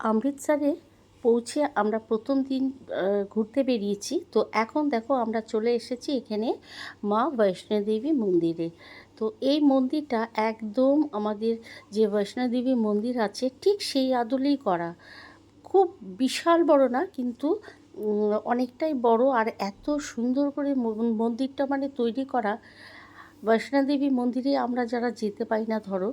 অমৃতসরে পৌঁছে আমরা প্রথম দিন ঘুরতে বেরিয়েছি। তো এখন দেখো আমরা চলে এসেছি এখানে মা বৈষ্ণোদেবী মন্দিরে। তো এই মন্দিরটা একদম আমাদের যে বৈষ্ণোদেবী মন্দির আছে ঠিক সেই আদলেই করা। খুব বিশাল বড় না, কিন্তু অনেকটাই বড়। আর এত সুন্দর করে মন্দিরটা মানে তৈরি করা। বৈষ্ণোদেবী মন্দিরে আমরা যারা যেতে পারি না, ধরো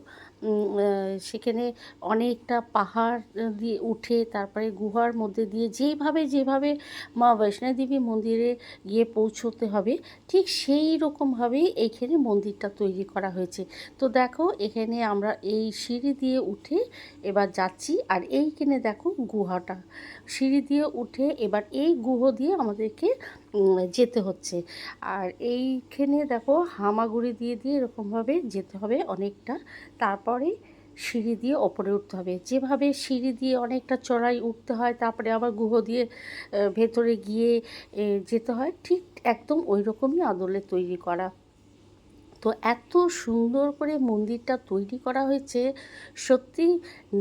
সেখানে অনেকটা পাহাড় দিয়ে উঠে তারপরে গুহার মধ্যে দিয়ে যেভাবে মা বৈষ্ণোদেবী মন্দিরে গিয়ে পৌঁছতে হবে, ঠিক সেই রকমভাবেই এইখানে মন্দিরটা তৈরি করা হয়েছে। তো দেখো এখানে আমরা এই সিঁড়ি দিয়ে উঠে এবার যাচ্ছি। আর এইখানে দেখো গুহাটা, সিঁড়ি দিয়ে উঠে এবার এই গুহা দিয়ে আমাদেরকে যেতে হচ্ছে। আর এইখানে দেখো হামাগুড়ি দিয়ে এরকমভাবে যেতে হবে অনেকটা, তারপরে সিঁড়ি দিয়ে ওপরে উঠতে হবে। যেভাবে সিঁড়ি দিয়ে অনেকটা চড়াই উঠতে হয়, তারপরে আবার গুহা দিয়ে ভেতরে গিয়ে যেতে হয়, ঠিক একদম ওই রকমই আদলে তৈরি করা। তো এত সুন্দর করে মন্দিরটা তৈরি করা হয়েছে, সত্যি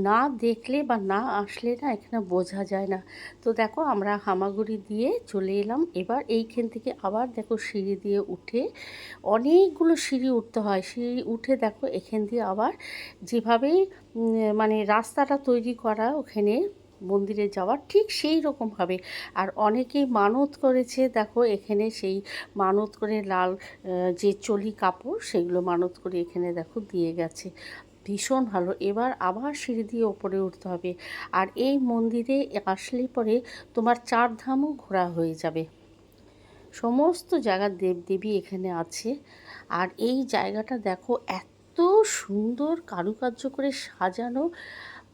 না দেখলে বা না আসলে না এখানে বোঝা যায় না। তো দেখো আমরা হামাগুড়ি দিয়ে চলে এলাম। এবার এইখান থেকে আবার দেখো সিঁড়ি দিয়ে উঠে, অনেকগুলো সিঁড়ি উঠতে হয়। সিঁড়ি উঠে দেখো এখান দিয়ে আবার যেভাবে মানে রাস্তাটা তৈরি করা ওখানে মন্দিরে যাওয়ার, ঠিক সেই রকমভাবে। আর অনেকেই মানত করেছে, দেখো এখানে সেই মানত করে লাল যে চলি কাপড় সেগুলো মানত করে এখানে দেখো দিয়ে গেছে। ভীষণ ভালো। এবার আবার সিঁড়ি দিয়ে ওপরে উঠতে হবে। আর এই মন্দিরে আসলে পরে তোমার 4 ধামও ঘোরা হয়ে যাবে। সমস্ত জায়গার দেবদেবী এখানে আছে। আর এই জায়গাটা দেখো এত সুন্দর কারুকার্য করে সাজানো,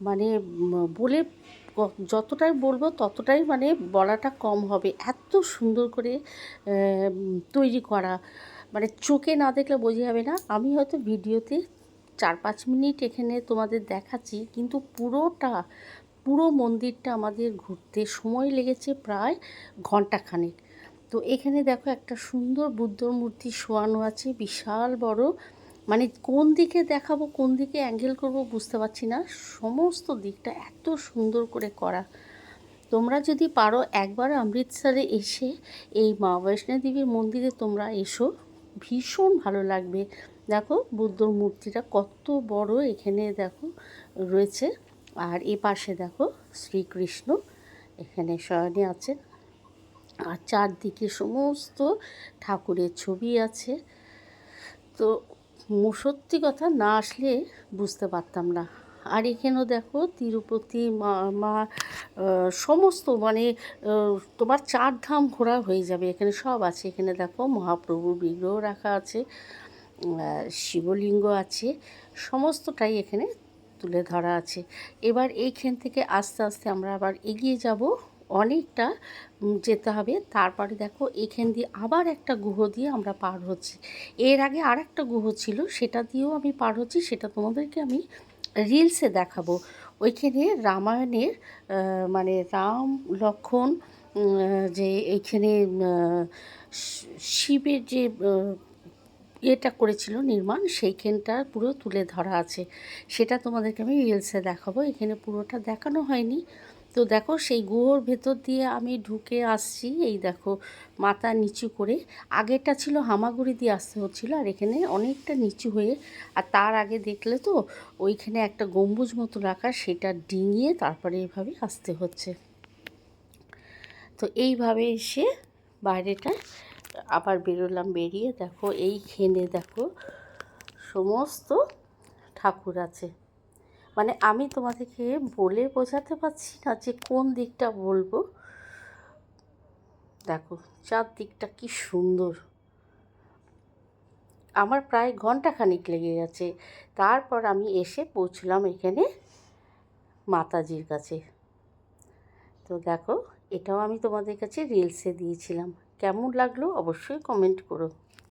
মানে বলে যতটাই বলবো ততটাই মানে বলাটা কম হবে। এত সুন্দর করে তৈরি করা, মানে চোখে না দেখলে বোঝা যাবে না। আমি হয়তো ভিডিওতে 4-5 মিনিট এখানে তোমাদের দেখাচ্ছি, কিন্তু পুরো মন্দিরটা আমাদের ঘুরতে সময় লেগেছে প্রায় ঘন্টাখানেক। তো এখানে দেখো একটা সুন্দর বুদ্ধর মূর্তি শোয়ানো আছে, বিশাল বড়। মানে কোন দিকে দেখাবো, কোন দিকে অ্যাঙ্গেল করব বুঝতে পারছি না, সমস্ত দিকটা এত সুন্দর করে করা। তোমরা যদি পারো একবার অমৃতসরে এসে এই মা বৈষ্ণোদেবীর মন্দিরে তোমরা এসো, ভীষণ ভালো লাগবে। দেখো বুদ্ধর মূর্তিটা কত বড় এখানে দেখো রয়েছে। আর এ পাশে দেখো শ্রীকৃষ্ণ এখানে শয়নে আছেন। আর চারদিকে সমস্ত ঠাকুরের ছবি আছে। তো সত্যি কথা না আসলে বুঝতে পারতাম না। আর এখানেও দেখো তিরুপতি মা সমস্ত মানে তোমার 4 ধাম ঘোরা হয়ে যাবে, এখানে সব আছে। এখানে দেখো মহাপ্রভুর বিগ্রহ রাখা আছে, শিবলিঙ্গ আছে, সমস্তটাই এখানে তুলে ধরা আছে। এবার এইখান থেকে আস্তে আস্তে আমরা আবার এগিয়ে যাব, অনেকটা যেতে হবে। তারপরে দেখো এখান দিয়ে আবার একটা গুহা দিয়ে আমরা পার হচ্ছি। এর আগে আর একটা গুহা ছিল, সেটা দিয়েও আমি পার হচ্ছি, সেটা তোমাদেরকে আমি রিলসে দেখাবো। ওইখানে রামায়ণের মানে রাম লক্ষ্মণ যে এইখানে শিবের যে এটা করেছিল নির্মাণ, সেইখানটা পুরো তুলে ধরা আছে। সেটা তোমাদেরকে আমি রিলসে দেখাবো, এখানে পুরোটা দেখানো হয়নি। তো দেখো সেই গুহোর ভেতর দিয়ে আমি ঢুকে আসছি। এই দেখো মাথা নিচু করে, আগেরটা ছিল হামাগুড়ি দিয়ে আসতে হচ্ছিলো, আর এখানে অনেকটা নিচু হয়ে। আর তার আগে দেখলে তো ওইখানে একটা গম্বুজ মতো রাখা, সেটা ডিঙিয়ে তারপরে এভাবে আসতে হচ্ছে। তো এইভাবে এসে বাইরেটা আবার বেরোলাম। বেরিয়ে দেখো এইখানে দেখো সমস্ত ঠাকুর আছে। মানে আমি তোমাদেরকে বলে বোঝাতে পারছি না যে কোন দিকটা বলবো। দেখো চারদিকটা কি সুন্দর। আমার প্রায় ঘন্টাখানিক লেগে গেছে। তারপর আমি এসে পৌঁছলাম এখানে মাতাজির কাছে। তো দেখো এটাও আমি তোমাদের কাছে রিলসে দিয়েছিলাম। কেমন লাগলো অবশ্যই কমেন্ট করো।